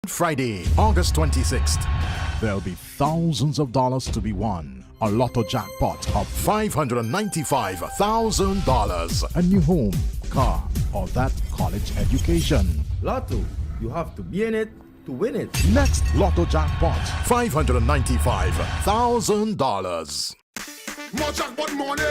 Friday, August 26th, there'll be thousands of dollars to be won. A lotto jackpot of $595,000. A new home, car, or that college education. Lotto, you have to be in it to win it. Next lotto jackpot, $595,000. More jackpot money,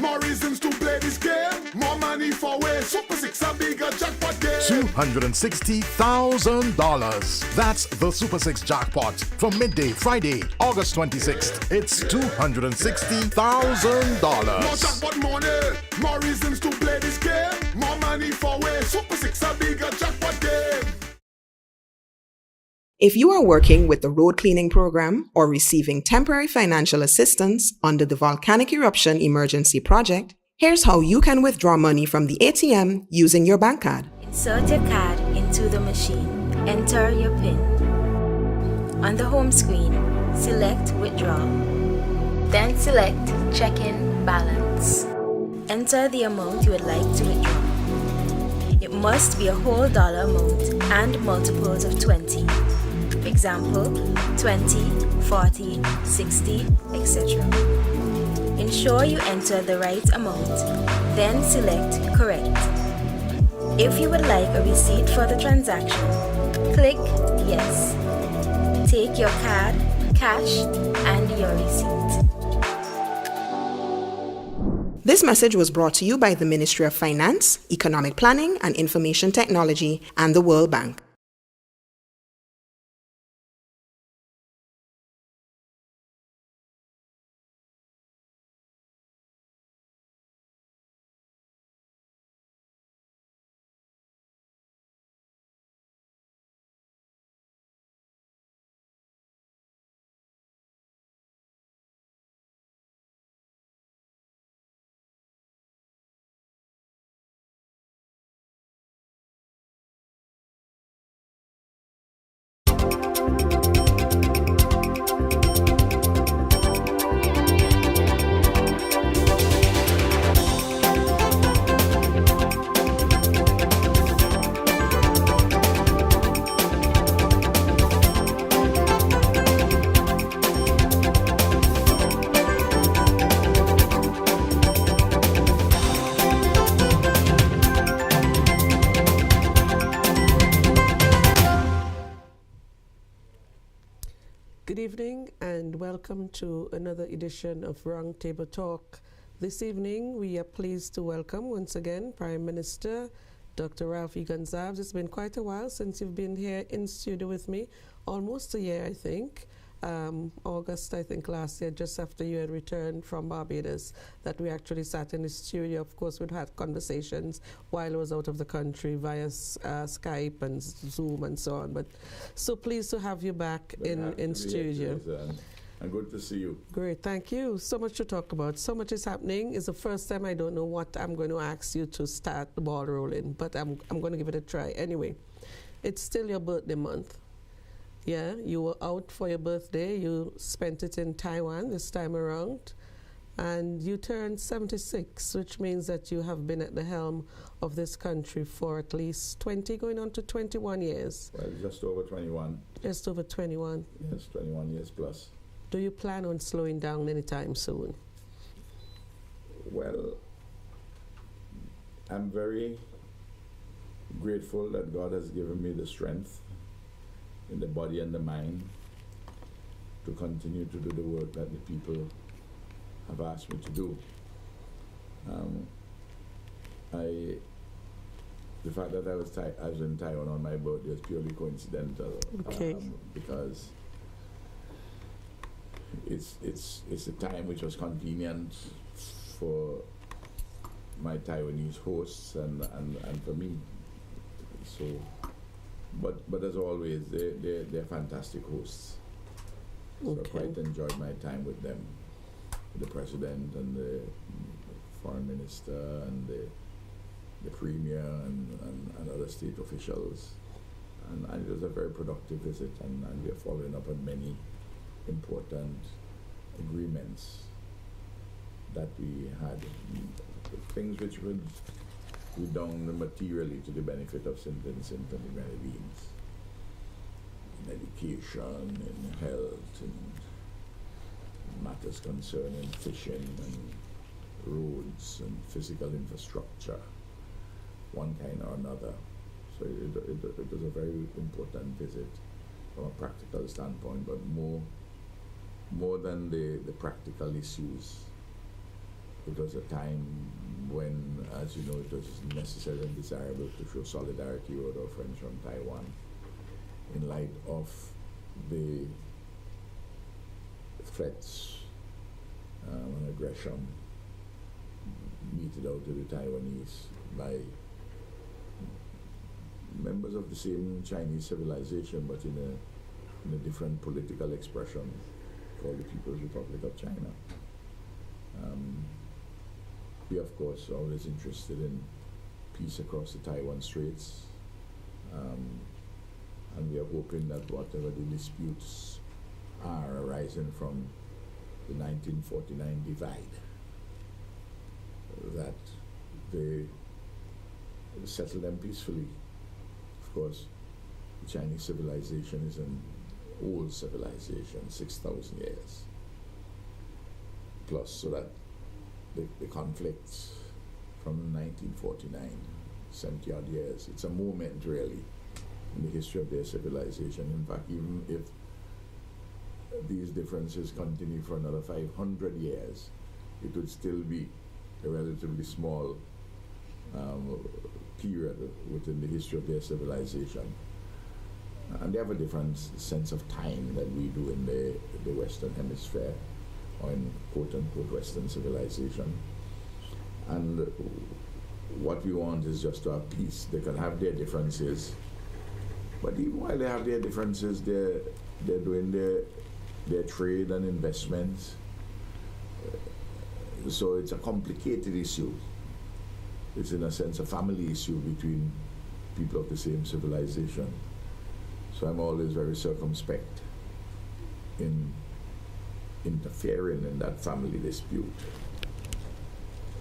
more reasons to play this game. More money for way. Super 6 a bigger jackpot game. $260,000. That's the Super 6 jackpot. From midday, Friday, August 26th. It's $260,000. More jackpot money, more reasons to play this game. More money for way. Super 6 a bigger jackpot game. If you are working with the road cleaning program or receiving temporary financial assistance under the Volcanic Eruption Emergency Project, here's how you can withdraw money from the ATM using your bank card. Insert your card into the machine. Enter your PIN. On the home screen, select Withdraw. Then select Check-in Balance. Enter the amount you would like to withdraw. It must be a whole dollar amount and multiples of 20. For example, 20, 40, 60, etc. Ensure you enter the right amount, then select Correct. If you would like a receipt for the transaction, click Yes. Take your card, cash, and your receipt. This message was brought to you by the Ministry of Finance, Economic Planning and Information Technology and the World Bank. Good evening and welcome to another edition of Roundtable Talk. This evening we are pleased to welcome once again Prime Minister Dr. Ralph E. Gonsalves. It's been quite a while since you've been here in studio with me, almost a year I think. August, I think, last year, just after you had returned from Barbados, that we actually sat in the studio. Of course, we'd had conversations while I was out of the country via Skype and Zoom and so on. But so pleased to have you back in studio. And good to see you. Great, thank you. So much to talk about. So much is happening. It's the first time I don't know what I'm going to ask you to start the ball rolling, but I'm going to give it a try. Anyway, it's still your birthday month. Yeah, you were out for your birthday. You spent it in Taiwan this time around. And you turned 76, which means that you have been at the helm of this country for at least 20, going on to 21 years. Well, just over 21. Just over 21. Yes, 21 years plus. Do you plan on slowing down anytime soon? Well, I'm very grateful that God has given me the strength in the body and the mind to continue to do the work that the people have asked me to do. The fact that I was in Taiwan on my birthday is purely coincidental. Okay. Because it's a time which was convenient for my Taiwanese hosts and for me. So. But as always, they're fantastic hosts. So Okay. I quite enjoyed my time with them, the president and the foreign minister and the premier and other state officials. And it was a very productive visit, and we are following up on many important agreements that we had, things which would redound materially to the benefit of St. Vincent and the Grenadines. in education, in health, in matters concerning fishing and roads and physical infrastructure, one kind or another. So it was a very important visit from a practical standpoint, but more than the practical issues. It was a time when, as you know, it was necessary and desirable to show solidarity with our friends from Taiwan in light of the threats and aggression meted out to the Taiwanese by members of the same Chinese civilization, but in a different political expression called the People's Republic of China. We, of course, are always interested in peace across the Taiwan Straits, and we are hoping that whatever the disputes are arising from the 1949 divide, that they settle them peacefully. Of course, the Chinese civilization is an old civilization, 6,000 years plus, so that the conflicts from 1949, 70 odd years, it's a moment really in the history of their civilization. In fact, even if these differences continue for another 500 years, it would still be a relatively small period within the history of their civilization. And they have a different sense of time than we do in the Western Hemisphere, or in quote-unquote Western civilization. And what we want is just to have peace. They can have their differences, but even while they have their differences, they're doing their trade and investments. So it's a complicated issue. It's in a sense a family issue between people of the same civilization. So I'm always very circumspect in interfering in that family dispute.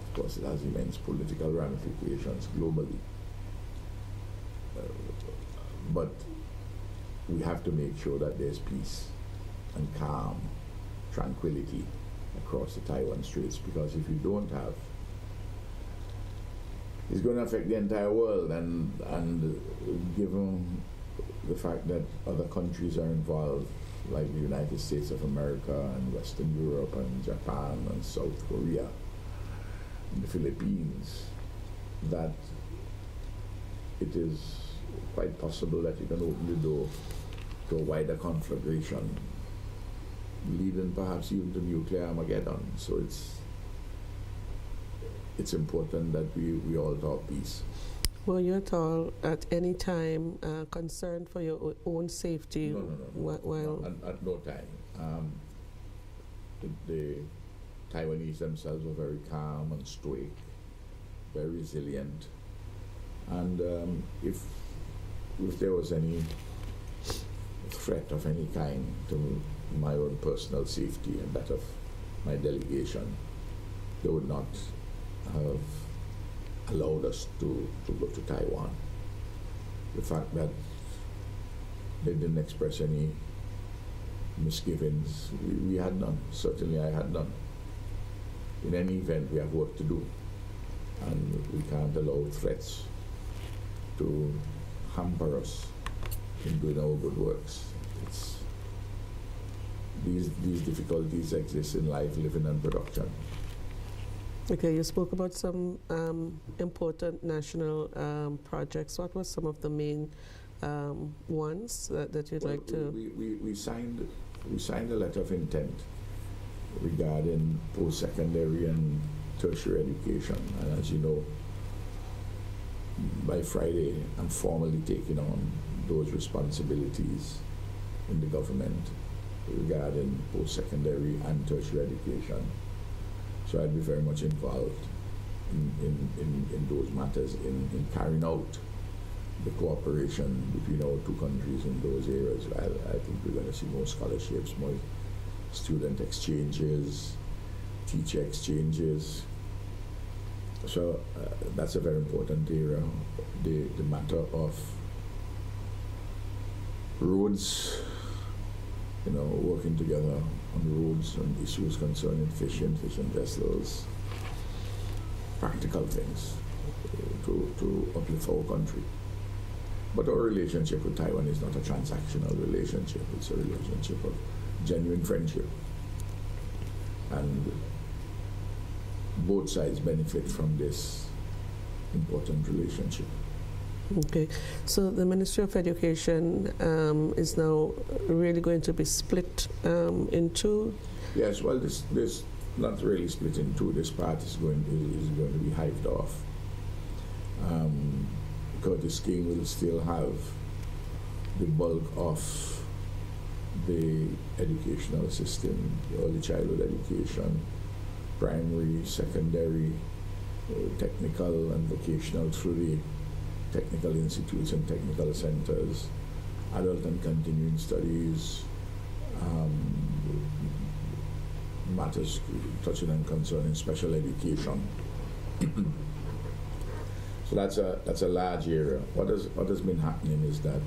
Of course, it has immense political ramifications globally. But we have to make sure that there's peace and calm, tranquility across the Taiwan Straits, because if you don't have, it's going to affect the entire world, and given the fact that other countries are involved, like the United States of America and Western Europe and Japan and South Korea and the Philippines, that it is quite possible that you can open the door to a wider conflagration, leading perhaps even to nuclear Armageddon. So it's important that we all talk peace. Were you at all at any time concerned for your own safety? No. While At no time. The Taiwanese themselves were very calm and stoic, very resilient, and if there was any threat of any kind to my own personal safety and that of my delegation, they would not have allowed us to go to Taiwan. The fact that they didn't express any misgivings, we had none. Certainly I had none. In any event, we have work to do, and we can't allow threats to hamper us in doing our good works. These difficulties exist in life, living, and production. Okay, you spoke about some important national projects. What were some of the main ones that you'd like to? We signed a letter of intent regarding post-secondary and tertiary education, and as you know, by Friday, I'm formally taking on those responsibilities in the government regarding post-secondary and tertiary education. So I'd be very much involved in those matters, in carrying out the cooperation between our two countries in those areas. I think we're going to see more scholarships, more student exchanges, teacher exchanges. So that's a very important area. The matter of roads, working together on the roads on issues concerning fishing vessels, practical things to uplift our country. But our relationship with Taiwan is not a transactional relationship. It's a relationship of genuine friendship. And both sides benefit from this important relationship. Okay, so the Ministry of Education is now really going to be split in two? Yes, well, this not really split in two. This part is going to be hived off. Because the scheme will still have the bulk of the educational system, the early childhood education, primary, secondary, technical and vocational through the technical institutes and technical centers, adult and continuing studies, matters touching and concerning special education. So that's a large area. What has been happening is that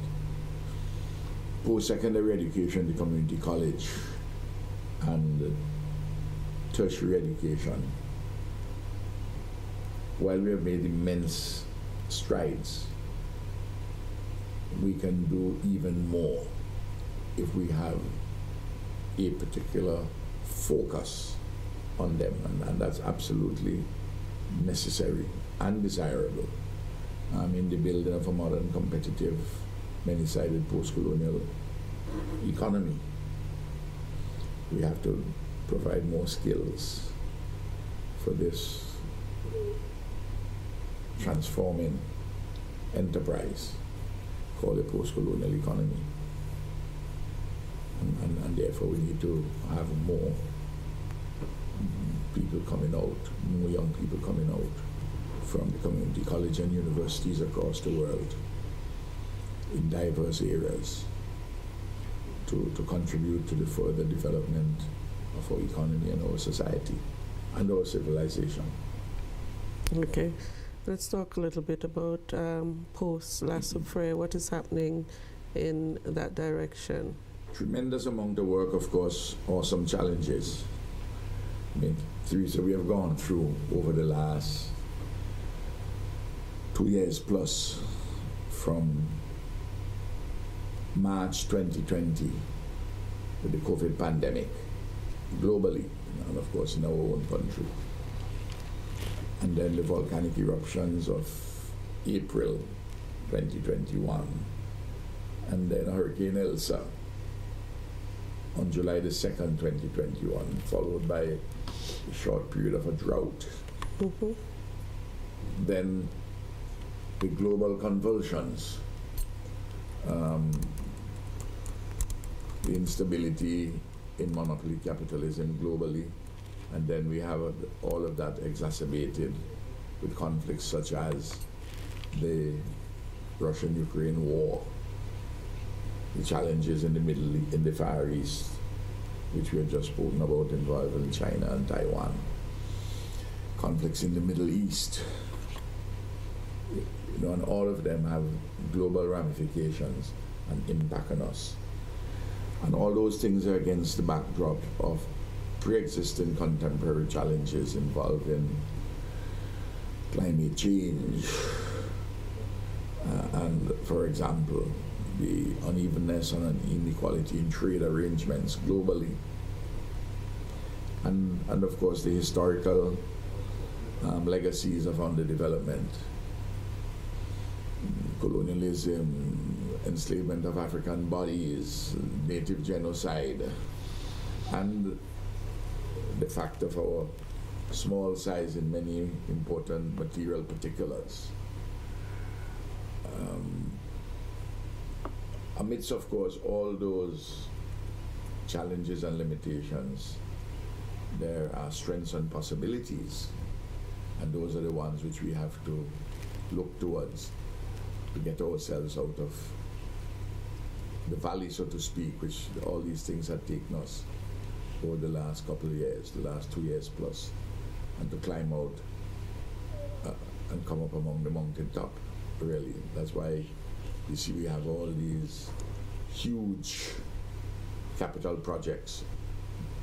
post-secondary education, the community college, and tertiary education, while we have made immense strides, we can do even more if we have a particular focus on them, and that's absolutely necessary and desirable in the building of a modern, competitive, many-sided post-colonial economy. We have to provide more skills for this transforming enterprise called the post-colonial economy. And therefore we need to have more people coming out, more young people coming out from the community college and universities across the world in diverse areas to contribute to the further development of our economy and our society and our civilization. Okay, let's talk a little bit about post-La Soufrière. What is happening in that direction? Tremendous amount of work, of course, awesome challenges. I mean, Teresa, we have gone through over the last 2 years plus, from March 2020 with the COVID pandemic globally, and of course in our own country, and then the volcanic eruptions of April 2021, and then Hurricane Elsa on July the 2nd, 2021, followed by a short period of a drought. Mm-hmm. Then the global convulsions, the instability in monopoly capitalism globally, and then we have all of that exacerbated with conflicts such as the Russian-Ukraine war, the challenges in the Far East, which we have just spoken about, involving China and Taiwan, conflicts in the Middle East, and all of them have global ramifications and impact on us. And all those things are against the backdrop of pre-existing contemporary challenges involving climate change, and, for example, the unevenness and inequality in trade arrangements globally, and of course the historical legacies of underdevelopment, colonialism, enslavement of African bodies, native genocide, and the fact of our small size in many important material particulars. Amidst, of course, all those challenges and limitations, there are strengths and possibilities, and those are the ones which we have to look towards to get ourselves out of the valley, so to speak, which all these things have taken us over the last couple of years, the last 2 years plus, and to climb out and come up among the mountaintop, really. That's why you see we have all these huge capital projects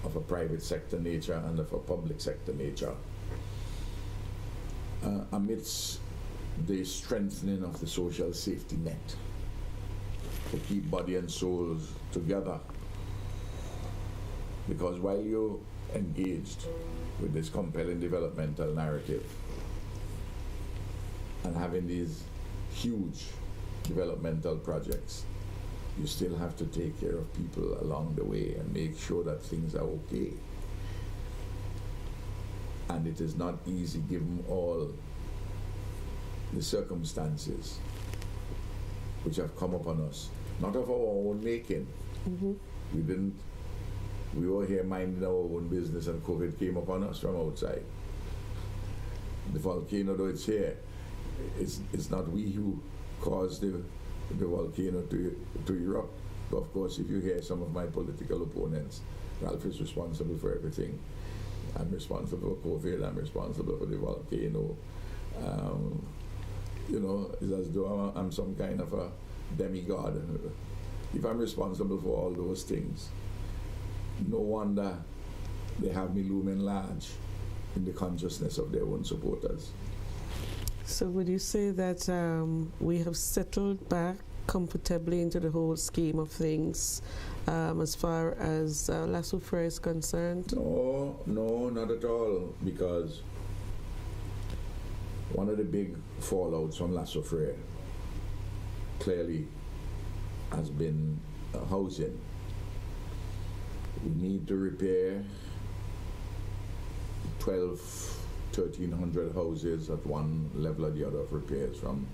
of a private sector nature and of a public sector nature, amidst the strengthening of the social safety net to keep body and soul together. Because while you're engaged with this compelling developmental narrative and having these huge developmental projects, you still have to take care of people along the way and make sure that things are okay. And it is not easy given all the circumstances which have come upon us, not of our own making. Mm-hmm. We were here minding our own business and COVID came upon us from outside. The volcano, though it's here, it's not we who caused the volcano to erupt. But of course, if you hear some of my political opponents, Ralph is responsible for everything. I'm responsible for COVID, I'm responsible for the volcano. It's as though I'm some kind of a demigod. If I'm responsible for all those things, no wonder they have me looming large in the consciousness of their own supporters. So would you say that we have settled back comfortably into the whole scheme of things as far as La Soufrière is concerned? No, not at all, because one of the big fallouts from La Soufrière clearly has been housing. We need to repair 1,300 houses at one level or the other of repairs, from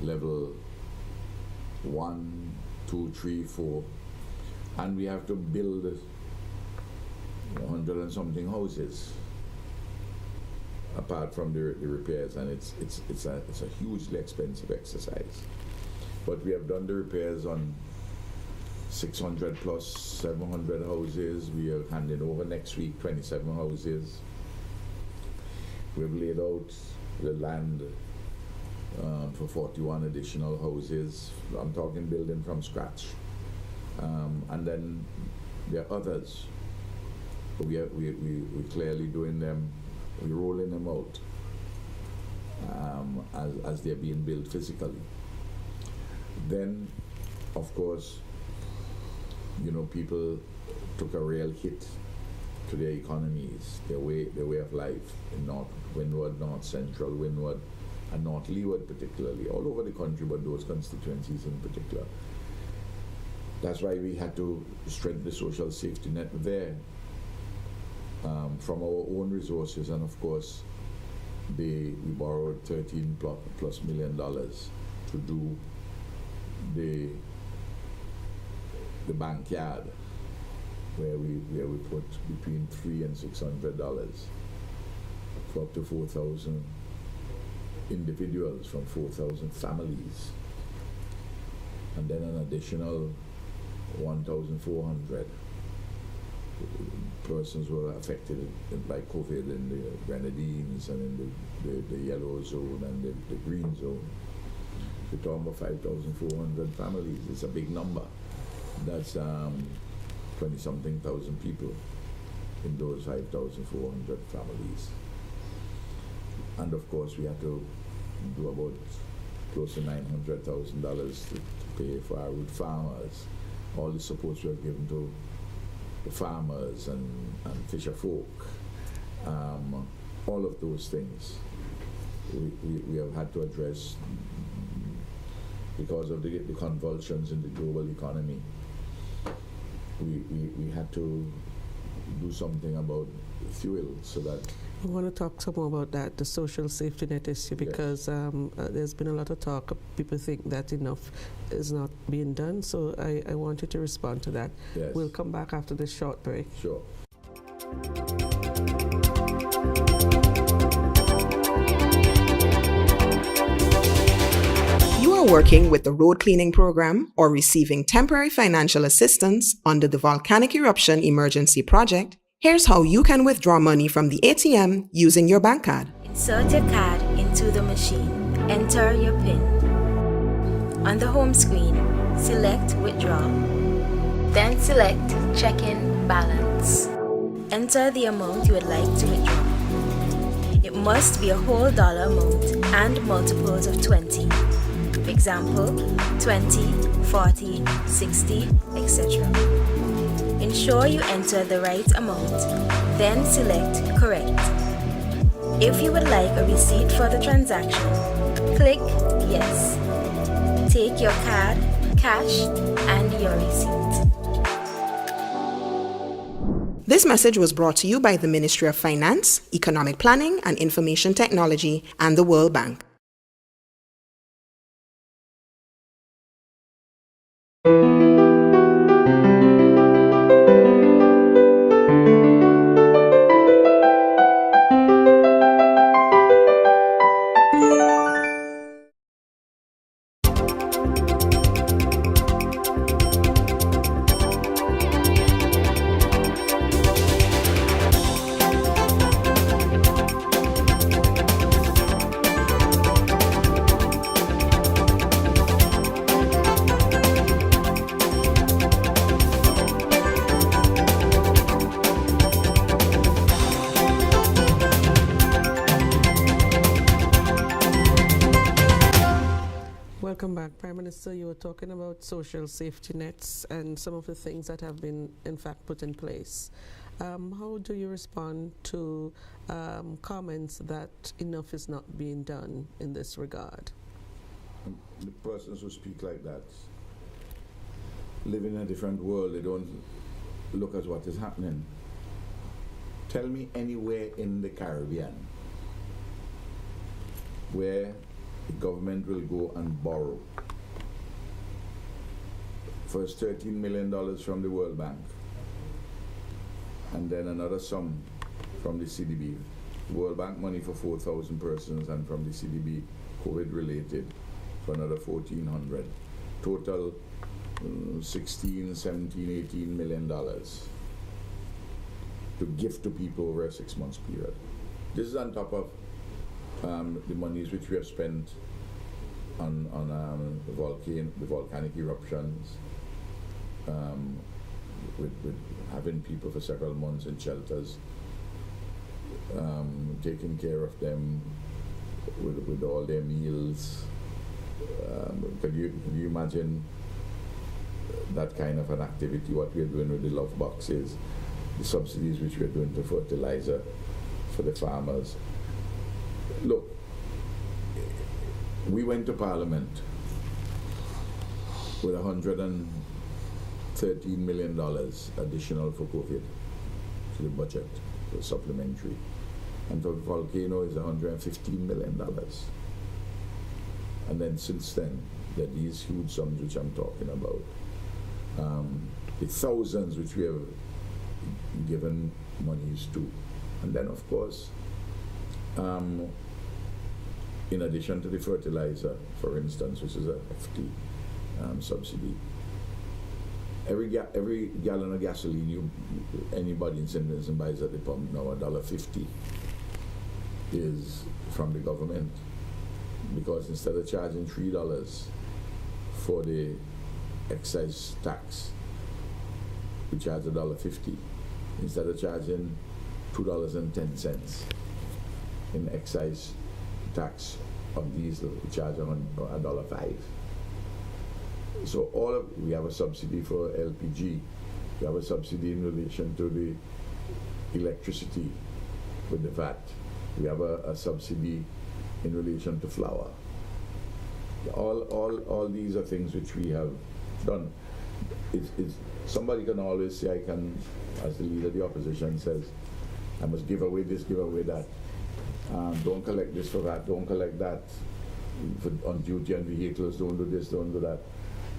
level 1, 2, 3, 4, and we have to build 100 and something houses apart from the repairs, and it's a hugely expensive exercise. But we have done the repairs on 600 plus 700 houses. We are handing over next week 27 houses. We've laid out the land for 41 additional houses. I'm talking building from scratch. And then there are others. We're clearly doing them, we're rolling them out as they're being built physically. Then, of course, people took a real hit to their economies, their way of life in North Windward, North Central Windward, and North Leeward particularly, all over the country, but those constituencies in particular. That's why we had to strengthen the social safety net there from our own resources, and of course, we borrowed $13+ million to do the backyard, where we put between $300 and $600 for up to 4,000 individuals from 4,000 families, and then an additional 1,400 persons were affected by COVID in the Grenadines and in the yellow zone and the green zone. We're talking about 5,400 families. It's a big number. That's 20-something thousand people in those 5,400 families. And of course, we had to do about close to $900,000 to pay for our root farmers. All the supports we have given to the farmers and fisher folk. All of those things we have had to address because of the convulsions in the global economy. We had to do something about fuel so that... I want to talk some more about that, the social safety net issue, because there's been a lot of talk. People think that enough is not being done, so I want you to respond to that. Yes. We'll come back after this short break. Sure. You are working with the road cleaning program or receiving temporary financial assistance under the Volcanic Eruption Emergency Project. Here's how you can withdraw money from the ATM using your bank card. Insert your card into the machine. Enter your PIN. On the home screen, select withdraw. Then select check-in balance. Enter the amount you would like to withdraw. It must be a whole dollar amount and multiples of 20. For example, 20, 40, 60, etc. Ensure you enter the right amount, then select correct. If you would like a receipt for the transaction, click yes. Take your card, cash, and your receipt. This message was brought to you by the Ministry of Finance, Economic Planning and Information Technology, and the World Bank. Welcome back, Prime Minister. You were talking about social safety nets and some of the things that have been, in fact, put in place. How do you respond to comments that enough is not being done in this regard? The persons who speak like that live in a different world. They don't look at what is happening. Tell me anywhere in the Caribbean where the government will go and borrow first $13 million from the World Bank and then another sum from the CDB. World Bank money for 4,000 persons and from the CDB COVID related for another 1,400. Total 16, 17, 18 million dollars to give to people over a 6 months period. This is on top of the monies which we have spent on the volcanic eruptions, with having people for several months in shelters, taking care of them with all their meals. Could you imagine that kind of an activity, what we're doing with the love boxes, the subsidies which we're doing to fertilizer for the farmers? Look, we went to Parliament with $113 million additional for COVID to the budget, for supplementary. And for volcano is $115 million. And then since then, there are these huge sums which I'm talking about. The thousands which we have given monies to. And then of course, in addition to the fertilizer, for instance, which is a hefty subsidy, every gallon of gasoline anybody in St. Vincent buys at the pump now, $1.50, is from the government. Because instead of charging $3 for the excise tax, we charge $1.50. Instead of charging $2.10 in excise tax on diesel, we charge $1.05. So we have a subsidy for LPG, we have a subsidy in relation to the electricity with the VAT, we have a subsidy in relation to flour. All these are things which we have done. Somebody can always say, I can, as the leader of the opposition says, I must give away this, give away that. Don't collect this for that, don't collect that on duty and vehicles, don't do this, don't do that.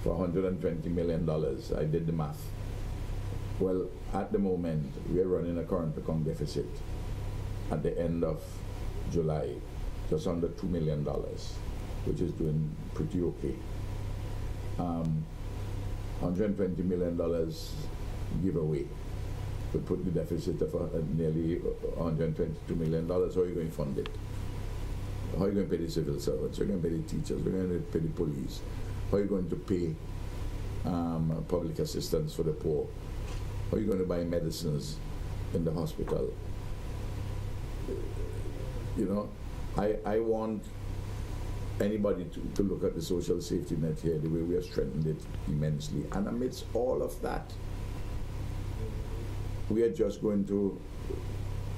For $120 million, I did the math. Well, at the moment, we are running a current account deficit at the end of July, just under $2 million, which is doing pretty okay. $120 million giveaway would put the deficit of nearly $122 million. How are you going to fund it? How are you going to pay the civil servants? How are you going to pay the teachers? How are you going to pay the police? How are you going to pay public assistance for the poor? How are you going to buy medicines in the hospital? You know, I want anybody to look at the social safety net here, the way we have strengthened it immensely. And amidst all of that, we are just going to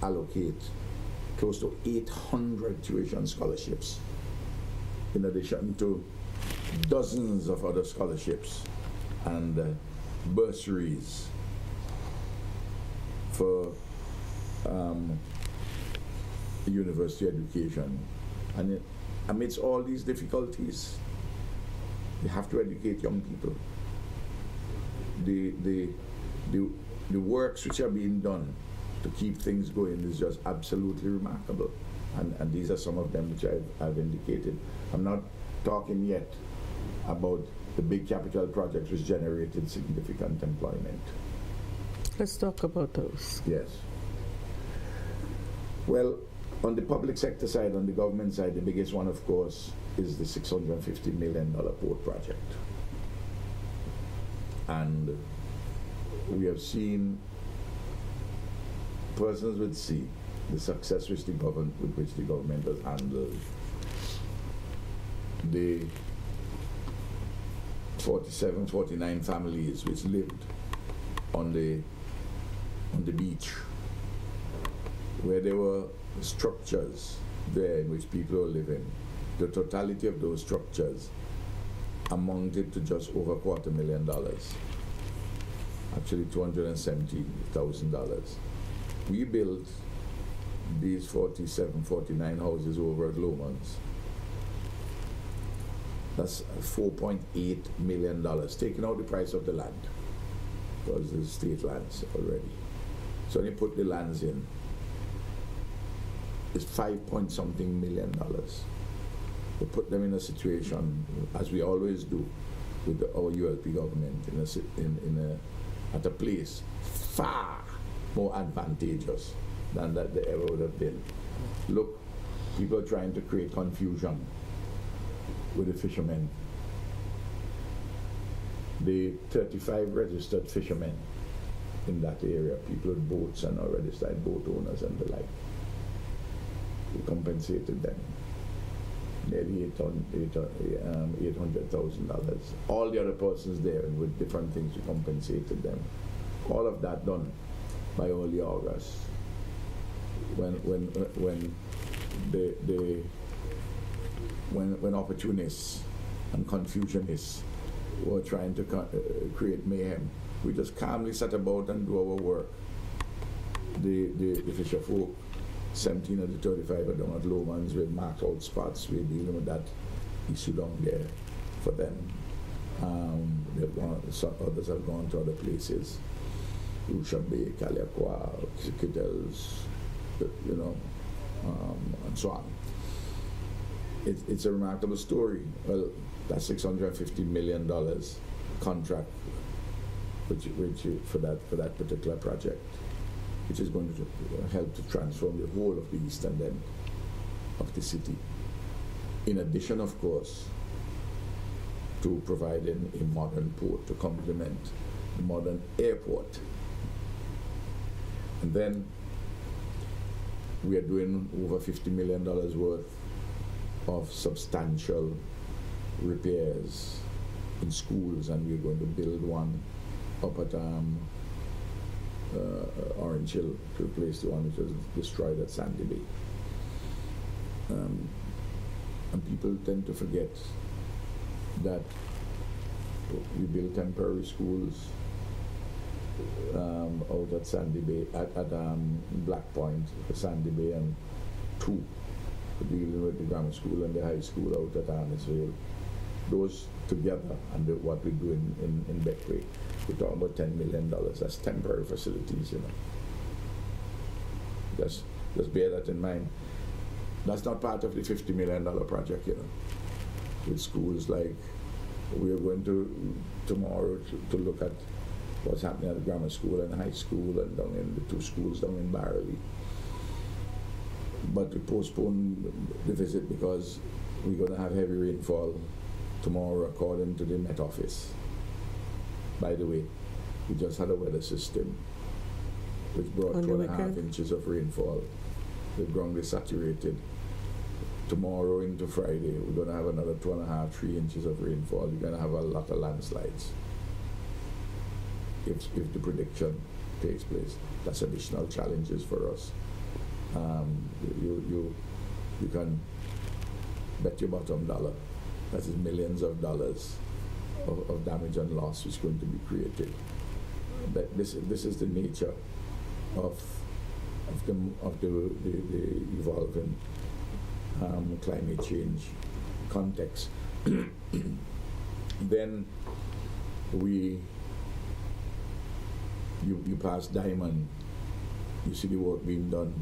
allocate close to 800 tuition scholarships, in addition to dozens of other scholarships and bursaries for university education. And amidst all these difficulties, we have to educate young people. The works which are being done to keep things going is just absolutely remarkable. And these are some of them which I've indicated. I'm not talking yet about the big capital projects which generated significant employment. Let's talk about those. Yes. Well, on the public sector side, on the government side, the biggest one, of course, is the $650 million port project. And we have seen, persons would see the success with which the government has handled the 47, 49 families which lived on the beach, where there were structures there in which people were living. The totality of those structures amounted to just over $250,000, actually $270,000. We built these 47, 49 houses over at Lomans. That's $4.8 million, taking out the price of the land, because there's state lands already. So when you put the lands in, it's $5-point-something million. We put them in a situation, as we always do with our ULP government, at a place far more advantageous than that they ever would have been. Look, people are trying to create confusion with the fishermen. The 35 registered fishermen in that area, people with boats and already started boat owners and the like, we compensated them nearly $800,000. All the other persons there with different things, we compensated them. All of that done by early August, when opportunists and confusionists were trying to create mayhem, we just calmly sat about and do our work. The fisher folk, 17 of the 35 are down at Lomans with marked out spots. We're dealing with that issue down there for them. They've gone, others have gone to other places, Lucia Bay, Caliaqua, Kittels, you know, and so on. It's a remarkable story. Well, that $650 million contract, which for that particular project, which is going to help to transform the whole of the eastern end of the city. In addition, of course, to providing a modern port to complement the modern airport. And then we are doing over $50 million worth of substantial repairs in schools, and we're going to build one up at Orange Hill to replace the one which was destroyed at Sandy Bay. And people tend to forget that we built temporary schools out at Sandy Bay, at Black Point, Sandy Bay, and 2 dealing with the grammar school and the high school out at Arnesville. Those together and what we do in Beckway, we're talking about $10 million. That's temporary facilities, you know. Just bear that in mind. That's not part of the $50 million project, you know. With schools like, we are going to tomorrow to look at what's happening at the grammar school and high school and down in the 2 schools down in Barley. But we postponed the visit because we're going to have heavy rainfall tomorrow, according to the Met Office. By the way, we just had a weather system which brought On the 2.5 weekend. inches of rainfall. The ground is saturated. Tomorrow into Friday, we're going to have another 2.5, 3 inches of rainfall. You're going to have a lot of landslides if the prediction takes place. That's additional challenges for us. You can bet your bottom dollar that is millions of dollars of damage and loss is going to be created. That this is the nature of the evolving climate change context. Then you pass Diamond, you see the work being done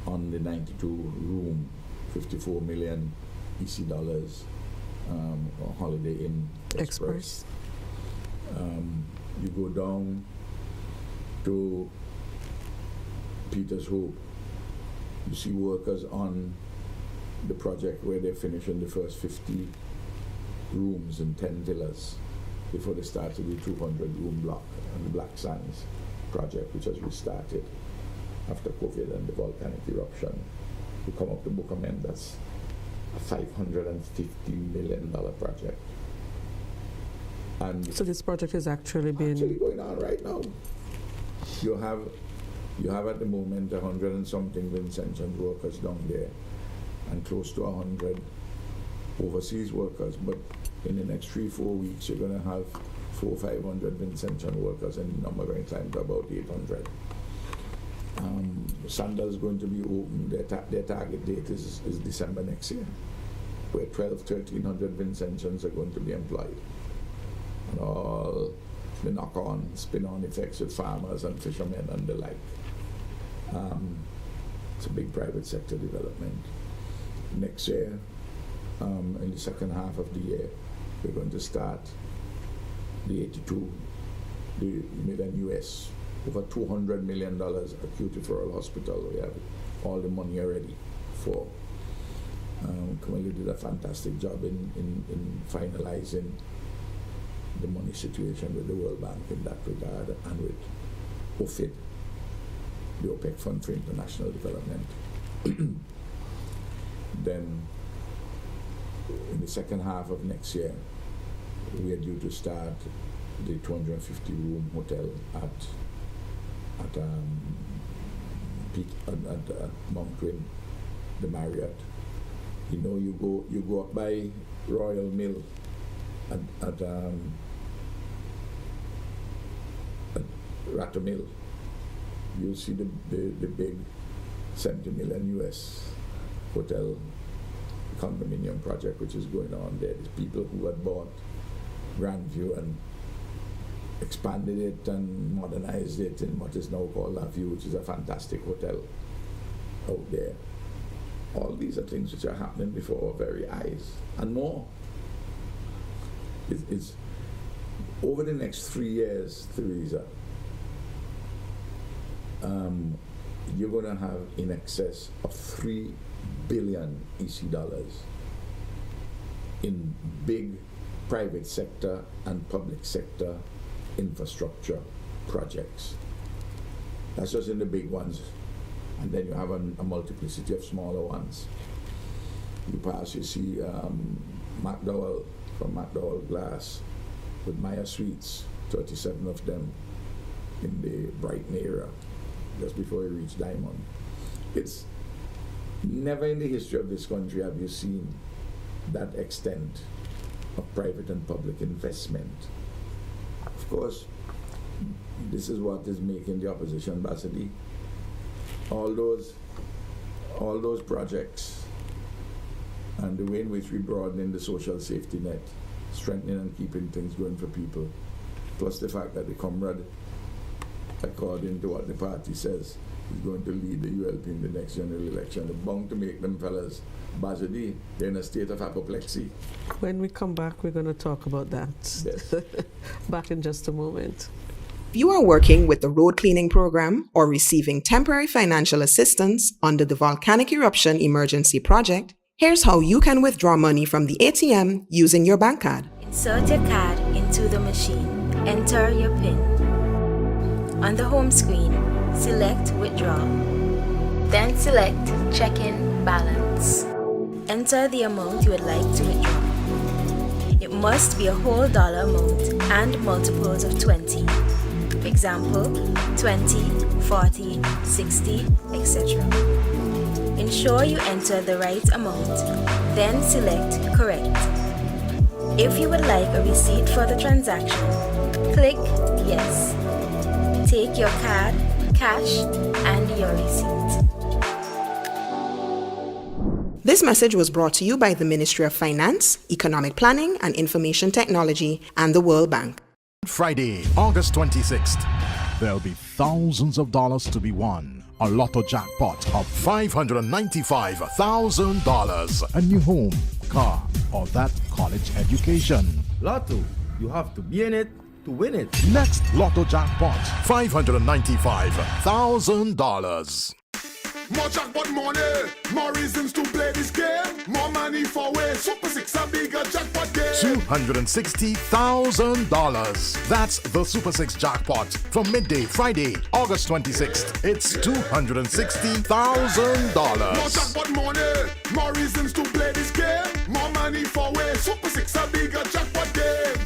on the 92 room, 54 million EC dollars, Holiday Inn Express. You go down to Peter's Hope, you see workers on the project where they're finishing the first 50 rooms and 10 villas before they started the 200-room block on the Black Sands project, which has restarted after COVID and the volcanic eruption. You come up to Buchanan, that's a $550 million project. And So this project is actually being going on right now. You have at the moment 100 and something Vincentian workers down there, and close to 100 overseas workers. But in the next 3-4 weeks, you're going to have 400-500 Vincentian workers, and the number going to climb to about 800. Sandal's going to be open. Their target date is December next year, where 1,200-1,300 Vincentians are going to be employed. And all the knock-on, spin-on effects with farmers and fishermen and the like. It's a big private sector development. Next year, in the second half of the year, we're going to start the 82, the mid-US, over $200 million acute referral hospital. We have all the money already for. Kamali did a fantastic job in finalizing the money situation with the World Bank in that regard, and with OFID, the OPEC Fund for International Development. Then, in the second half of next year, we are due to start the 250-room hotel at Mount Twin, the Marriott. You know, you go up by Royal Mill at Ratta Mill. You'll see the big $70 million US hotel condominium project which is going on there. There's people who had bought Grandview and expanded it and modernized it in what is now called La View, which is a fantastic hotel out there. All these are things which are happening before our very eyes, and more. It's over the next 3 years, Theresa, you're going to have in excess of 3 billion EC dollars in big private sector and public sector infrastructure projects. That's just in the big ones. And then you have a multiplicity of smaller ones. You pass, you see McDowell from McDowell Glass with Maya Suites, 37 of them in the Brighton area, just before you reach Diamond. It's never in the history of this country have you seen that extent of private and public investment. Of course, this is what is making the opposition Basadi. All those projects and the way in which we broaden in the social safety net, strengthening and keeping things going for people, plus the fact that the comrade, according to what the party says, is going to lead the ULP in the next general election. They're bound to make them fellas Basadi. They're in a state of apoplexy. When we come back, we're going to talk about that. Yes. Back in just a moment. If you are working with the road cleaning program or receiving temporary financial assistance under the Volcanic Eruption Emergency Project, here's how you can withdraw money from the ATM using your bank card. Insert your card into the machine. enter your PIN. On the home screen, select Withdraw. Then select Check-in Balance. Enter the amount you would like to withdraw. It must be a whole dollar amount and multiples of 20. For example, 20, 40, 60, etc. Ensure you enter the right amount, then select Correct. If you would like a receipt for the transaction, click Yes. Take your card, cash, and your receipt. This message was brought to you by the Ministry of Finance, Economic Planning and Information Technology and the World Bank. Friday, August 26th, there'll be thousands of dollars to be won. A lotto jackpot of $595,000. A new home, car, or that college education. Lotto, you have to be in it to win it. Next lotto jackpot, $595,000. More jackpot money, more reasons to play this game. More money for way. Super 6 a bigger jackpot game. $260,000. That's the Super 6 jackpot. From midday, Friday, August 26th. It's $260,000. More jackpot money, more reasons to play this game. More money for way. Super 6 a bigger jackpot game.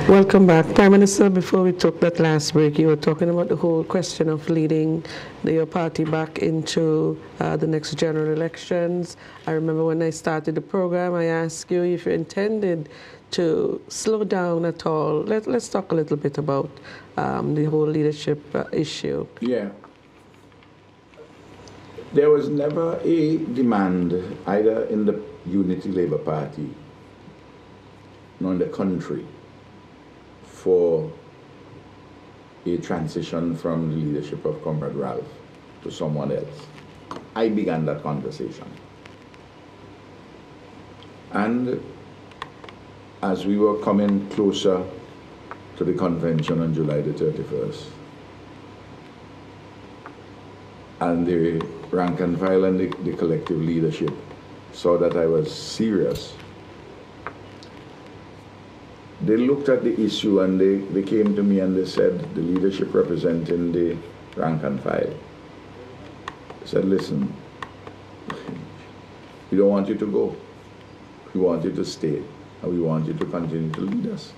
Welcome back. Prime Minister, before we took that last break, you were talking about the whole question of leading your party back into the next general elections. I remember when I started the program, I asked you if you intended to slow down at all. Let's talk a little bit about the whole leadership issue. Yeah. There was never a demand either in the Unity Labour Party nor in the country for a transition from the leadership of Comrade Ralph to someone else. I began that conversation. And as we were coming closer to the convention on July the 31st, and the rank and file and the collective leadership saw that I was serious, they looked at the issue and they came to me and they said, the leadership representing the rank and file said, listen, we don't want you to go. We want you to stay, and we want you to continue to lead us.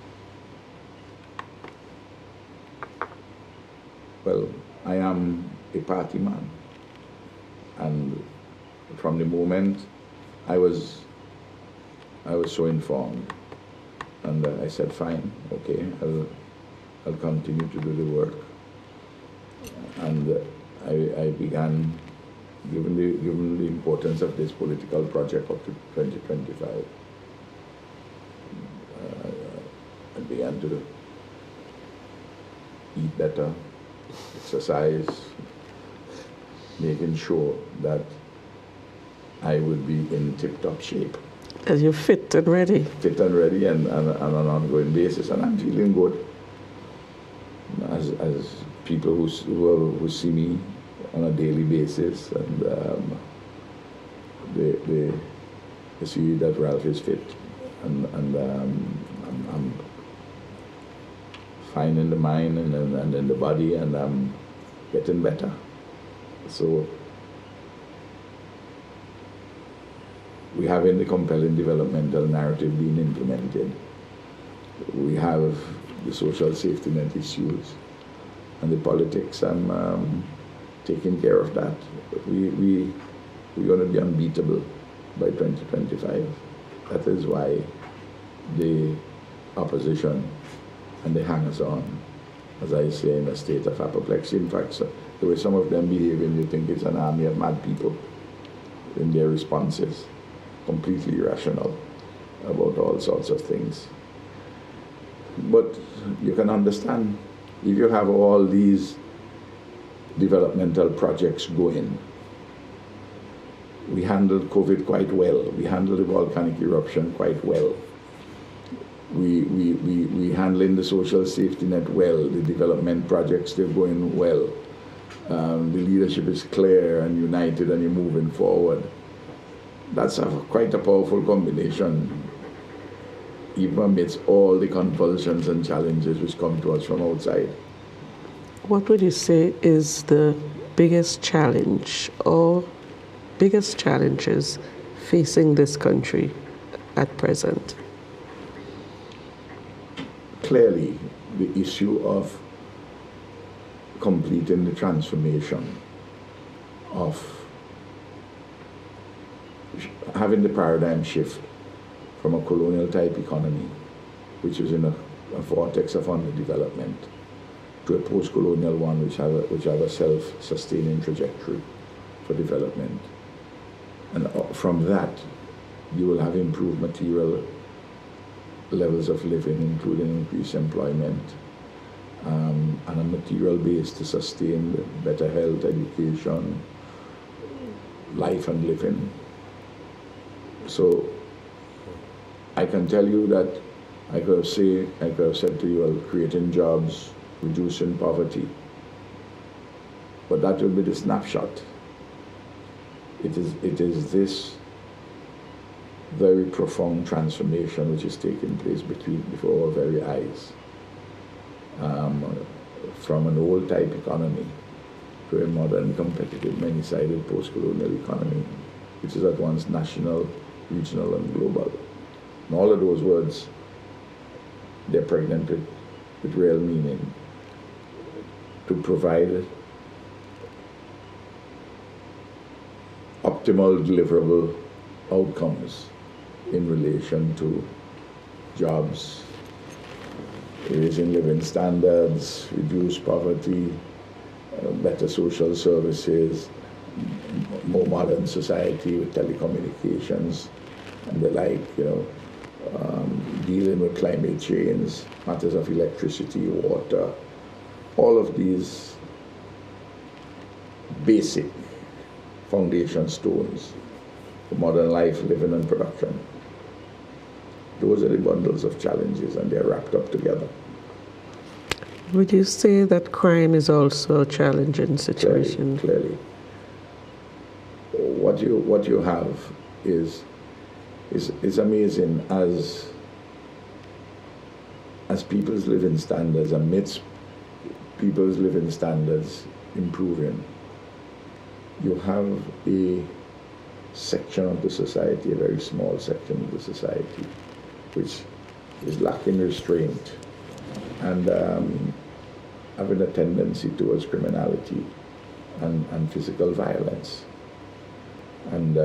Well, I am a party man, and from the moment I was so informed. And I said, fine, okay, I'll continue to do the work. And I began, given the importance of this political project up to 2025, I began to eat better, exercise, making sure that I would be in tip-top shape. As you're fit and ready. Fit and ready and on an ongoing basis, and I'm feeling good. As people who see me on a daily basis, and they see that Ralph is fit, and I'm fine in the mind and in the body, and I'm getting better. So we have in the compelling developmental narrative being implemented. We have the social safety net issues and the politics. I'm taking care of that. We're going to be unbeatable by 2025. That is why the opposition and the hangers-on, as I say, in a state of apoplexy. In fact, the way some of them behaving, you think it's an army of mad people in their responses. Completely irrational about all sorts of things. But you can understand, if you have all these developmental projects going, we handled COVID quite well. We handled the volcanic eruption quite well. We handling the social safety net well. The development projects, they're going well. The leadership is clear and united, and you're moving forward. That's quite a powerful combination, even amidst all the convulsions and challenges which come to us from outside. What would you say is the biggest challenge or biggest challenges facing this country at present? Clearly, the issue of completing the transformation of having the paradigm shift from a colonial type economy, which is in a vortex of underdevelopment, to a post-colonial one which have a self-sustaining trajectory for development. And from that, you will have improved material levels of living, including increased employment, and a material base to sustain better health, education, life and living. So I can tell you that I could have said to you, well, creating jobs, reducing poverty, but that will be the snapshot. It is this very profound transformation which is taking place before our very eyes, from an old type economy to a modern, competitive, many-sided post-colonial economy, which is at once national, regional, and global. And all of those words, they're pregnant with real meaning, to provide optimal deliverable outcomes in relation to jobs, raising living standards, reduce poverty, better social services, more modern society with telecommunications and the like, dealing with climate change, matters of electricity, water, all of these basic foundation stones for modern life, living, and production. Those are the bundles of challenges, and they're wrapped up together. Would you say that crime is also a challenging situation? Clearly. What you have is amazing as people's living standards, amidst people's living standards improving, you have a section of the society, a very small section of the society, which is lacking restraint and having a tendency towards criminality and physical violence. And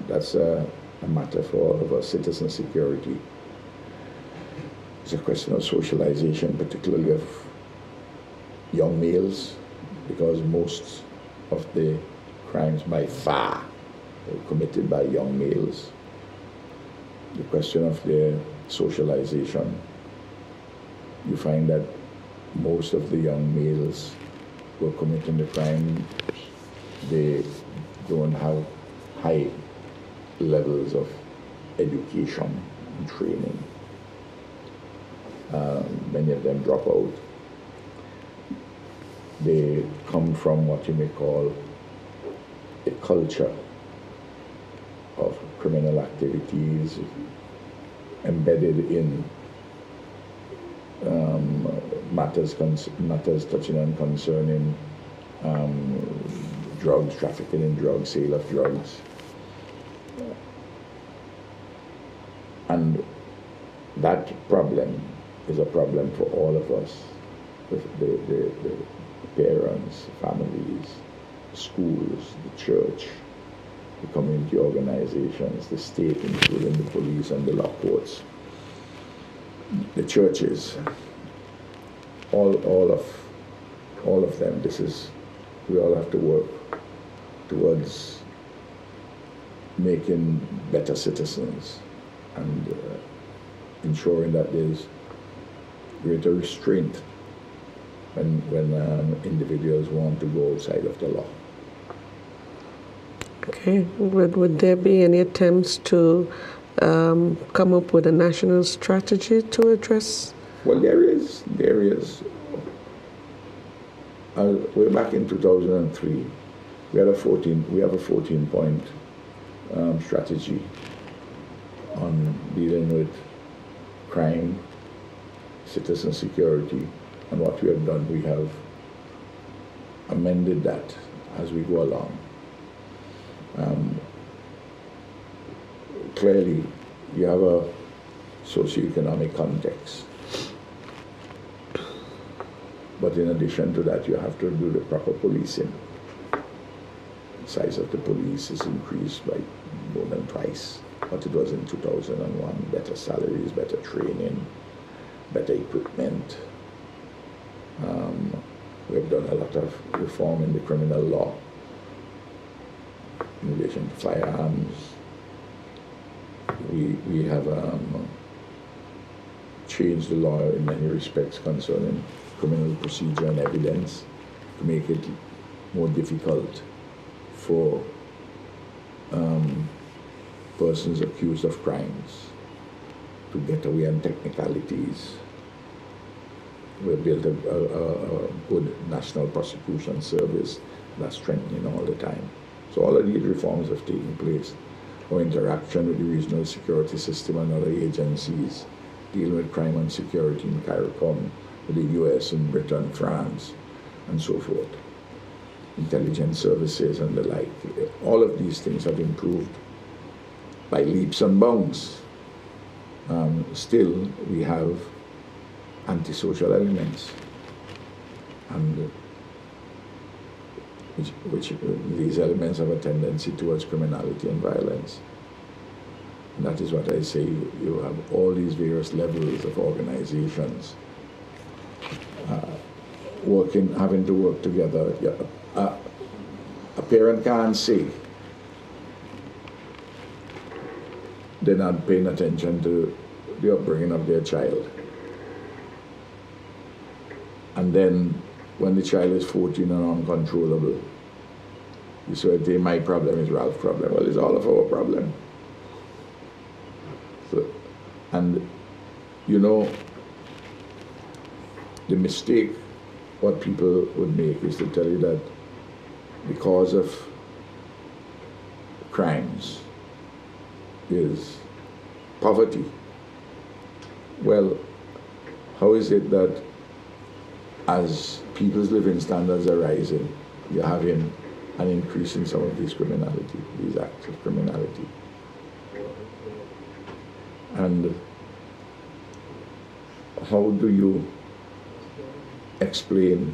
that's a matter for all of us, citizen security. It's a question of socialization, particularly of young males, because most of the crimes by far are committed by young males. The question of their socialization, you find that most of the young males who are committing the crime, they don't have high levels of education and training. Many of them drop out. They come from what you may call a culture of criminal activities embedded in matters touching and concerning drugs, trafficking in drugs, sale of drugs. And that problem is a problem for all of us, the parents, families, schools, the church, the community organizations, the state, including the police and the law courts, the churches, all of them. We all have to work towards making better citizens and ensuring that there's greater restraint when individuals want to go outside of the law. Okay. Would there be any attempts to come up with a national strategy to address? Well, there is. Way back in 2003, we have a 14-point strategy on dealing with crime, citizen security, and what we have done, we have amended that as we go along. Clearly, you have a socioeconomic context. But in addition to that, you have to do the proper policing. The size of the police is increased by more than twice what it was in 2001. Better salaries, better training, better equipment. We have done a lot of reform in the criminal law in relation to firearms. We have changed the law in many respects concerning criminal procedure and evidence to make it more difficult for persons accused of crimes to get away on technicalities. We've built a good national prosecution service that's strengthening all the time. So all of these reforms have taken place. Our interaction with the regional security system and other agencies dealing with crime and security in CARICOM, with the US and Britain, France, and so forth. Intelligence services and the like. All of these things have improved by leaps and bounds. Still, we have antisocial elements, and which these elements have a tendency towards criminality and violence. And that is what I say, you have all these various levels of organizations having to work together. A parent can't say they're not paying attention to the upbringing of their child. And then when the child is 14 and uncontrollable, you say, my problem is Ralph's problem. Well, it's all of our problem. So, and you know, the mistake what people would make is to tell you that because of crimes is poverty. Well, how is it that as people's living standards are rising, you're having an increase in some of these criminality, these acts of criminality? And how do you explain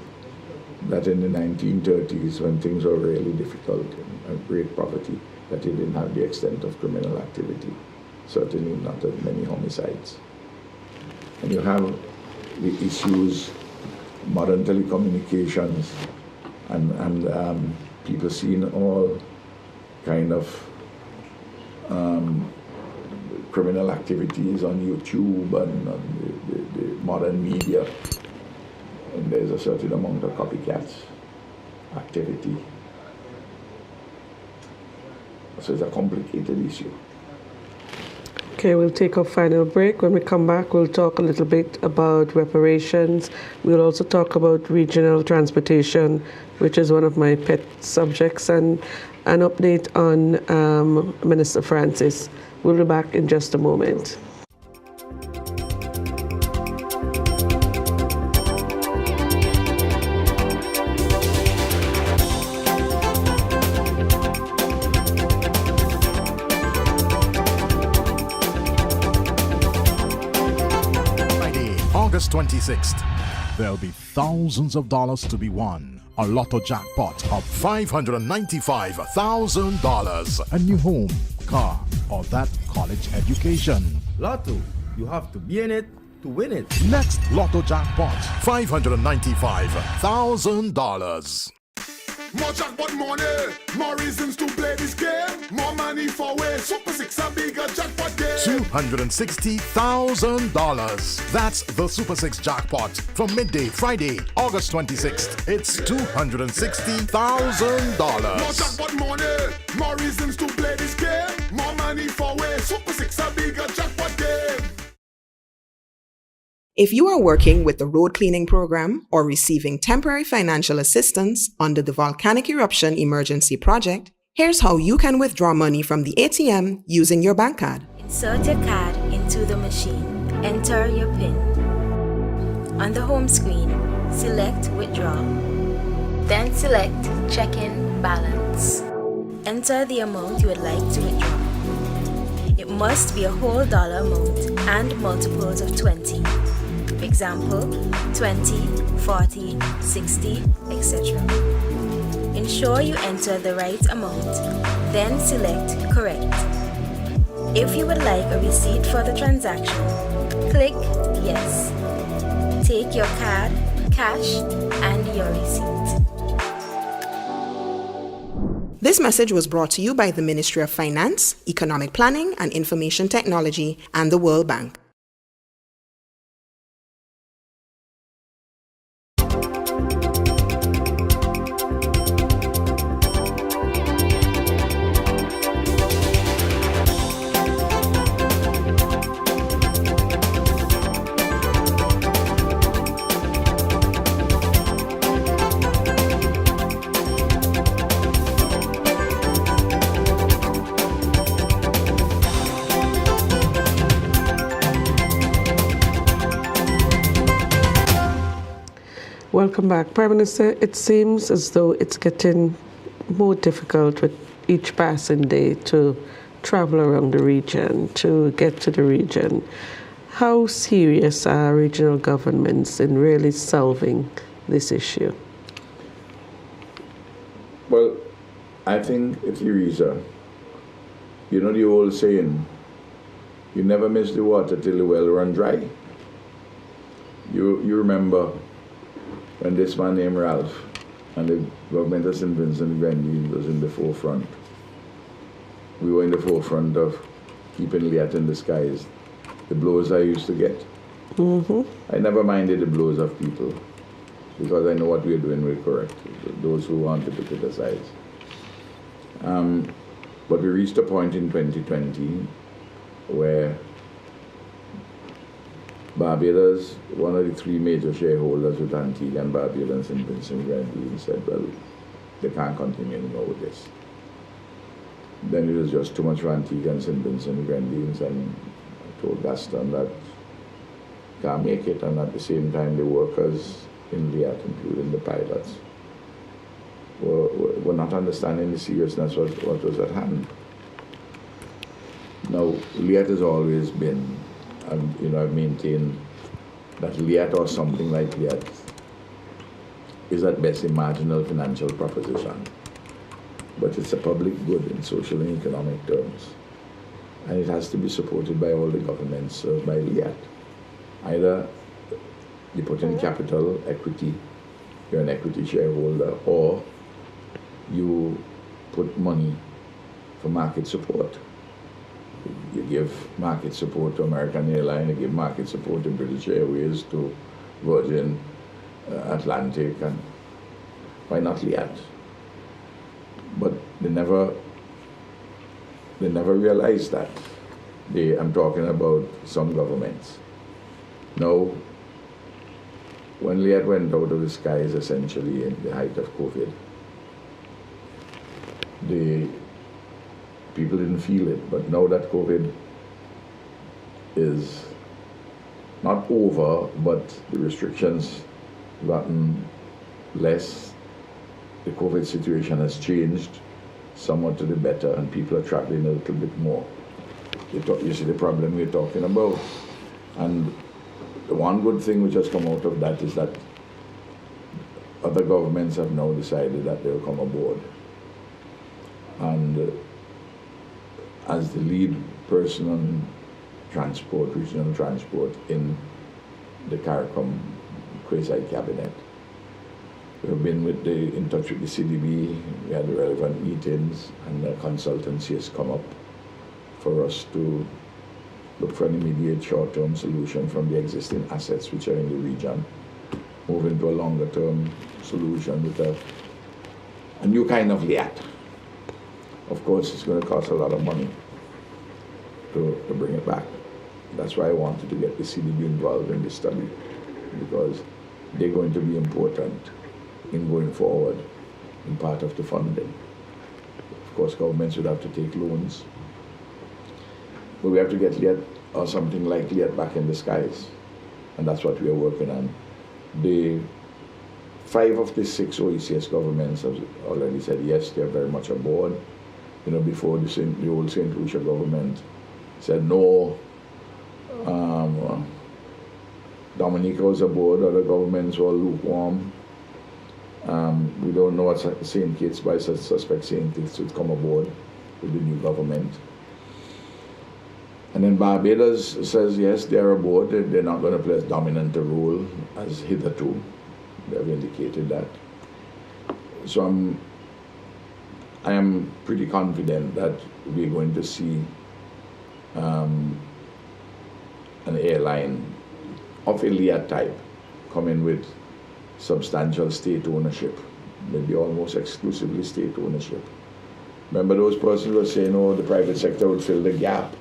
that in the 1930s, when things were really difficult and great poverty, that you didn't have the extent of criminal activity, certainly not as many homicides? And you have the issues, modern telecommunications, and people seeing all kind of criminal activities on YouTube and on the modern media. And there's a certain amount of copycats activity. So it's a complicated issue. Okay, we'll take a final break. When we come back, we'll talk a little bit about reparations. We'll also talk about regional transportation, which is one of my pet subjects, and an update on Minister Francis. We'll be back in just a moment. August 26th, there'll be thousands of dollars to be won. A lotto jackpot of $595,000. A new home, car, or that college education. Lotto, you have to be in it to win it. Next lotto jackpot, $595,000. more jackpot money, more reasons to play this game. More money for way, Super 6 a bigger jackpot game. $260,000. That's the Super 6 jackpot from midday Friday, August 26th. It's More $260,000. jackpot money, more reasons to play this game. More money for way, Super 6 a bigger jackpot game. If you are working with the road cleaning program or receiving temporary financial assistance under the Volcanic Eruption Emergency Project, here's how you can withdraw money from the ATM using your bank card. Insert your card into the machine. Enter your PIN. On the home screen, select Withdraw. Then select Check-in Balance. Enter the amount you would like to withdraw. It must be a whole dollar amount and multiples of 20. For example, 20, 40, 60, etc. Ensure you enter the right amount, then select Correct. If you would like a receipt for the transaction, click Yes. Take your card, cash, and your receipt. This message was brought to you by the Ministry of Finance, Economic Planning and Information Technology and the World Bank. Welcome back. Prime Minister, it seems as though it's getting more difficult with each passing day to travel around the region, to get to the region. How serious are regional governments in really solving this issue? Well, I think it's Teresa. You know the old saying, you never miss the water till the well run dry. You remember when this man named Ralph and the government of St. Vincent and Grenadines was in the forefront. We were in the forefront of keeping Liat in the skies. The blows I used to get. I never minded the blows of people because I know what we're doing was correct, those who wanted to criticize. But we reached a point in 2020 where Barbados, one of the three major shareholders with Antigua and Barbados and St. Vincent and Grenadines, said, well, they can't continue anymore with this. Then it was just too much for Antigua and St. Vincent and Grenadines, and I told Gaston that can't make it, and at the same time the workers in Liat, including the pilots, were not understanding the seriousness of what was at hand. Now, Liat has always been, I've maintained that Liat or something like Liat is at best a marginal financial proposition, but it's a public good in social and economic terms, and it has to be supported by all the governments served by Liat. Either you put in capital, equity, you're an equity shareholder, or you put money for market support. You give market support to American Airlines, you give market support to British Airways, to Virgin Atlantic, and why not Liat? But they never realized that. I'm talking about some governments. Now, when Liat went out of the skies, essentially in the height of COVID, people didn't feel it, but now that COVID is not over, but the restrictions gotten less, the COVID situation has changed somewhat to the better, and people are traveling a little bit more. You see the problem we're talking about. And the one good thing which has come out of that is that other governments have now decided that they'll come aboard. And as the lead person on transport, regional transport in the CARICOM quasi-cabinet, We've been in touch with the CDB. We had the relevant meetings, and the consultancy has come up for us to look for an immediate short-term solution from the existing assets which are in the region, move into a longer-term solution with a new kind of LIAT. Of course, it's going to cost a lot of money to bring it back. That's why I wanted to get the CDB involved in this study, because they're going to be important in going forward in part of the funding. Of course, governments would have to take loans, but we have to get LIAT or something like LIAT back in the skies, and that's what we are working on. The 5 of the 6 OECS governments have already said yes, they're very much aboard. You know, before the old St. Lucia government said no. Dominica was aboard, other governments were lukewarm. We don't know what St. Kitts, but I suspect St. Kitts would come aboard with the new government. And then Barbados says yes, they're aboard. They're not going to play as dominant a role as hitherto. They've indicated that. So I am pretty confident that we're going to see an airline of a LIAT type come in with substantial state ownership, maybe almost exclusively state ownership. Remember those persons were saying, oh, the private sector will fill the gap.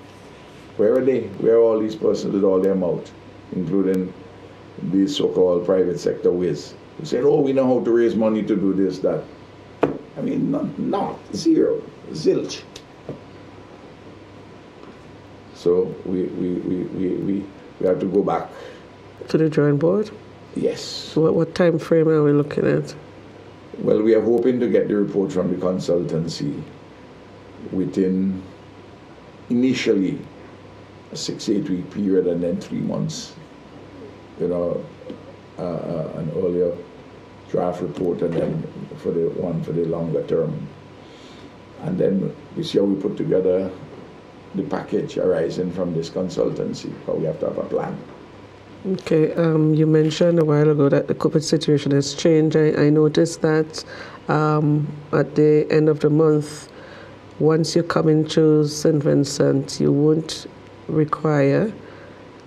Where are they? Where are all these persons with all their mouth, including these so-called private sector whiz? Who said, oh, we know how to raise money to do this, that. I mean, not zero, zilch. So we have to go back. To the drawing board? Yes. So what time frame are we looking at? Well, we are hoping to get the report from the consultancy within initially a 6-8 week period, and then 3 months. You know, an earlier draft report, and then for the longer term. And then we see how we put together the package arising from this consultancy, but we have to have a plan. Okay, you mentioned a while ago that the COVID situation has changed. I noticed that at the end of the month, once you come into St. Vincent, you won't require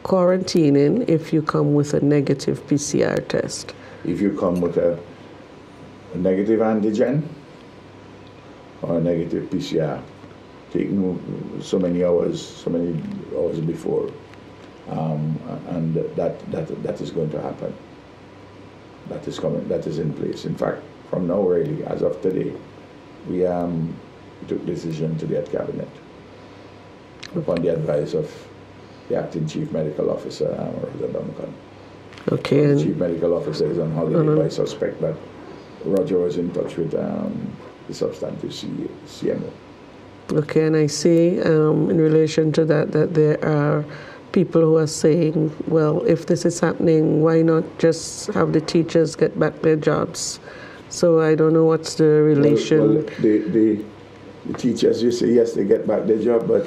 quarantining if you come with a negative PCR test. If you come with a negative antigen or a negative PCR, taken so many hours before, and that is going to happen. That is coming. That is in place. In fact, from now really, as of today, we took decision to the cabinet upon the advice of the acting chief medical officer, Roger Duncan. Okay. The chief medical officer is on holiday, but I suspect that Roger was in touch with the substantive CMO. Okay, and I see in relation to that there are people who are saying, well, if this is happening, why not just have the teachers get back their jobs? So I don't know what's the relation. Well, the teachers, you say, yes, they get back their job, but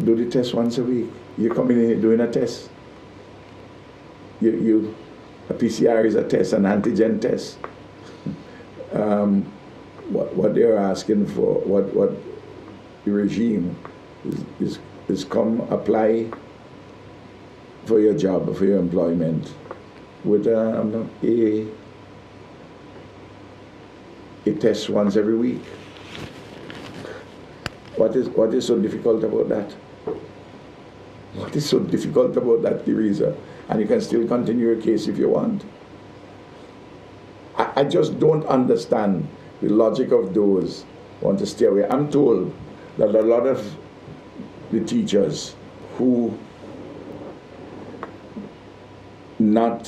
do the test once a week. You come in doing a test. A PCR is a test, an antigen test. What they're asking for, what the regime is come apply for your job, for your employment, with a test once every week. What is so difficult about that? What is so difficult about that, Teresa? And you can still continue your case if you want. I just don't understand the logic of those who want to stay away. I'm told that a lot of the teachers who didn't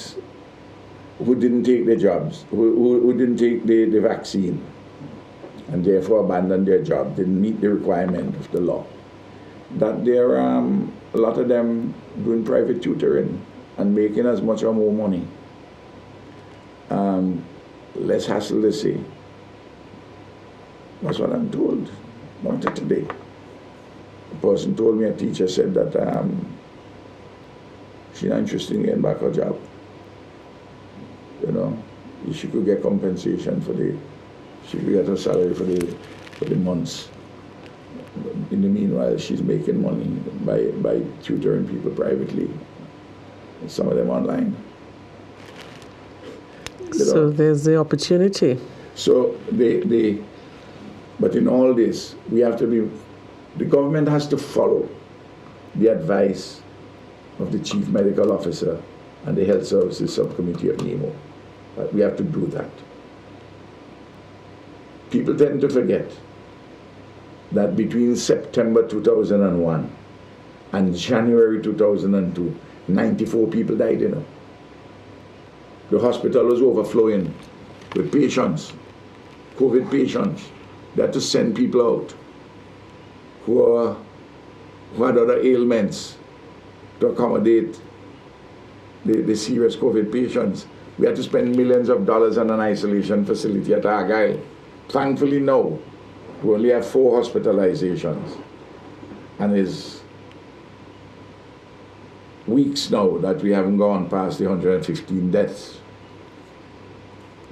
take their jobs, who didn't take the vaccine, and therefore abandoned their job, didn't meet the requirement of the law, that there are a lot of them doing private tutoring and making as much or more money. Less hassle, they say. That's what I'm told. Not today. A person told me, a teacher said that she's not interested in getting back her job. You know, she could get compensation she could get her salary for the months. In the meanwhile, she's making money by tutoring people privately, some of them online. So there's the opportunity. So but in all this, the government has to follow the advice of the Chief Medical Officer and the Health Services Subcommittee of NEMO. We have to do that. People tend to forget that between September 2001 and January 2002, 94 people died, The hospital was overflowing with patients, COVID patients. They had to send people out who had other ailments to accommodate the serious COVID patients. We had to spend millions of dollars on an isolation facility at Argyle. Thankfully now, we only have 4 hospitalizations, and it's weeks now that we haven't gone past the 115 deaths.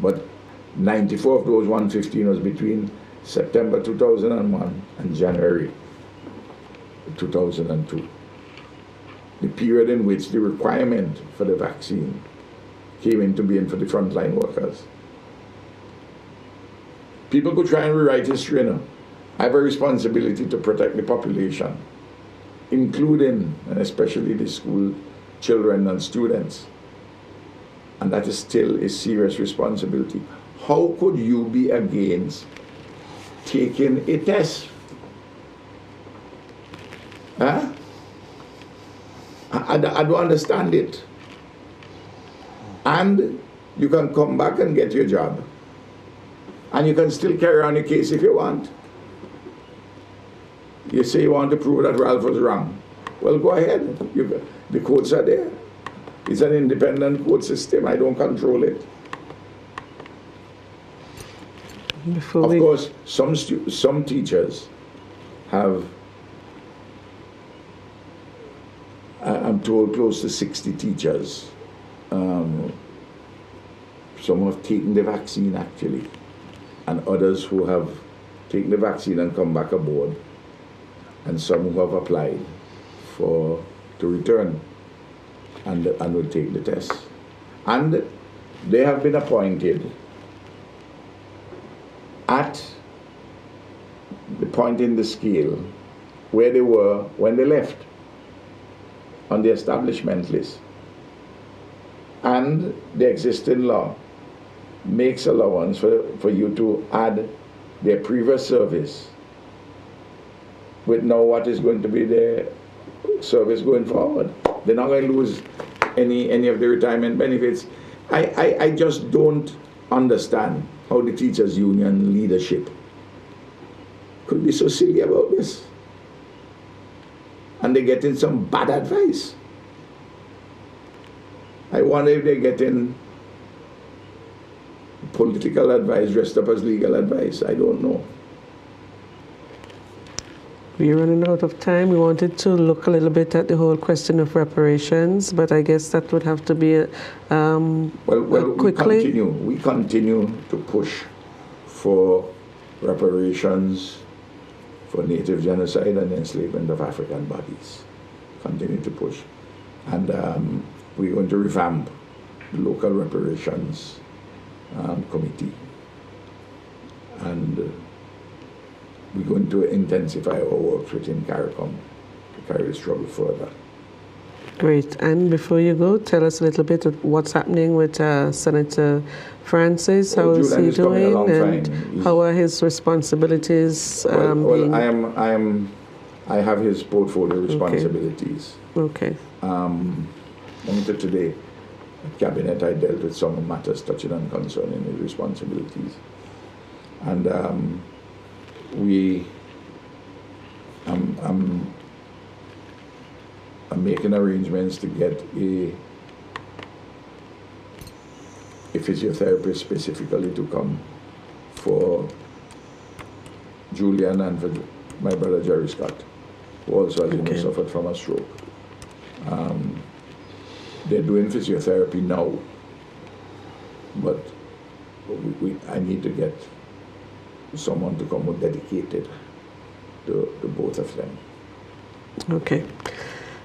But 94 of those 115 was between September 2001 and January 2002. The period in which the requirement for the vaccine came into being for the frontline workers. People could try and rewrite history now. I have a responsibility to protect the population, including and especially the school children and students. And that is still a serious responsibility. How could you be against taking a test? Huh? I don't understand it. And you can come back and get your job. And you can still carry on your case if you want. You say you want to prove that Ralph was wrong. Well, go ahead. The courts are there. It's an independent court system. I don't control it. Of course, some teachers have, I'm told, close to 60 teachers. Some have taken the vaccine actually, and others who have taken the vaccine and come back aboard, and some who have applied to return and will take the test. And they have been appointed at the point in the scale where they were when they left, on the establishment list. And the existing law makes allowance for you to add their previous service with now what is going to be their service going forward. They're not going to lose any of the retirement benefits. I just don't understand how the teachers' union leadership could be so silly about this. And they're getting some bad advice. I wonder if they're getting political advice dressed up as legal advice. I don't know. We're running out of time. We wanted to look a little bit at the whole question of reparations, but I guess that would have to be quickly. We continue to push for reparations for native genocide and enslavement of African bodies. Continue to push. And we're going to revamp the local reparations committee. And we're going to intensify our work within CARICOM to carry the struggle further. Great. And before you go, tell us a little bit of what's happening with Senator Francis. How is he doing, and how are his responsibilities being? I have his portfolio responsibilities. Okay. Until today, at Cabinet, I dealt with some matters touching and concerning his responsibilities. And I'm making arrangements to get a physiotherapist specifically to come for Julian and for my brother Jerry Scott, who also has suffered from a stroke. They're doing physiotherapy now, but I need to get someone to come who dedicated to both of them. Okay.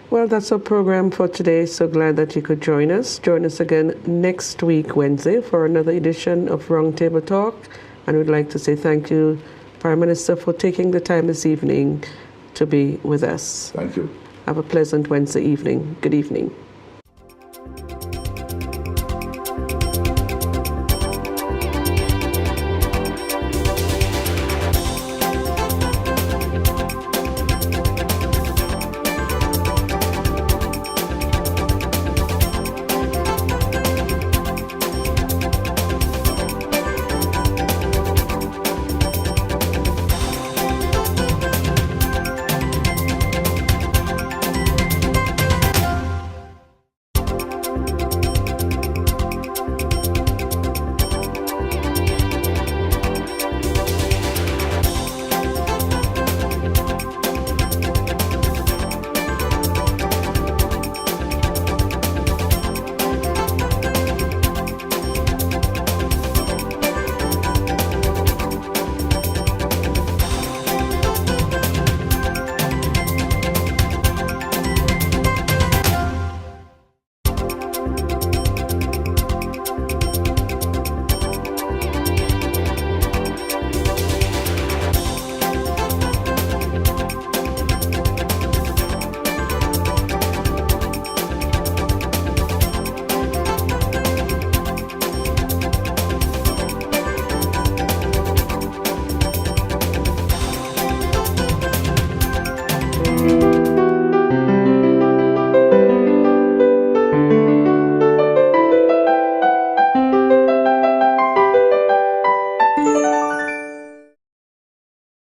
Well, that's our program for today. So glad that you could join us. Join us again next week, Wednesday, for another edition of Roundtable Talk. And we'd like to say thank you, Prime Minister, for taking the time this evening to be with us. Thank you. Have a pleasant Wednesday evening. Good evening.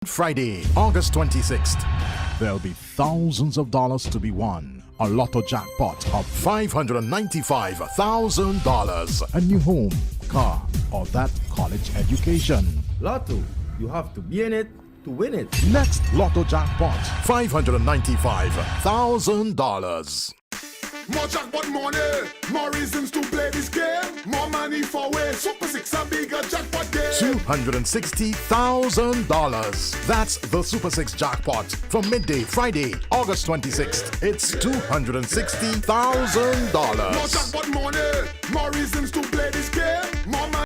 Friday, August 26th, there'll be thousands of dollars to be won. A lotto jackpot of $595,000. A new home, car, or that college education. Lotto, you have to be in it to win it. Next lotto jackpot, $595,000. More jackpot money, more reasons to play this game. More money for way. Super 6 a bigger jackpot game. $260,000. That's the Super 6 jackpot. From midday, Friday, August 26th. It's $260,000. More jackpot money, more reasons to play this game. More money.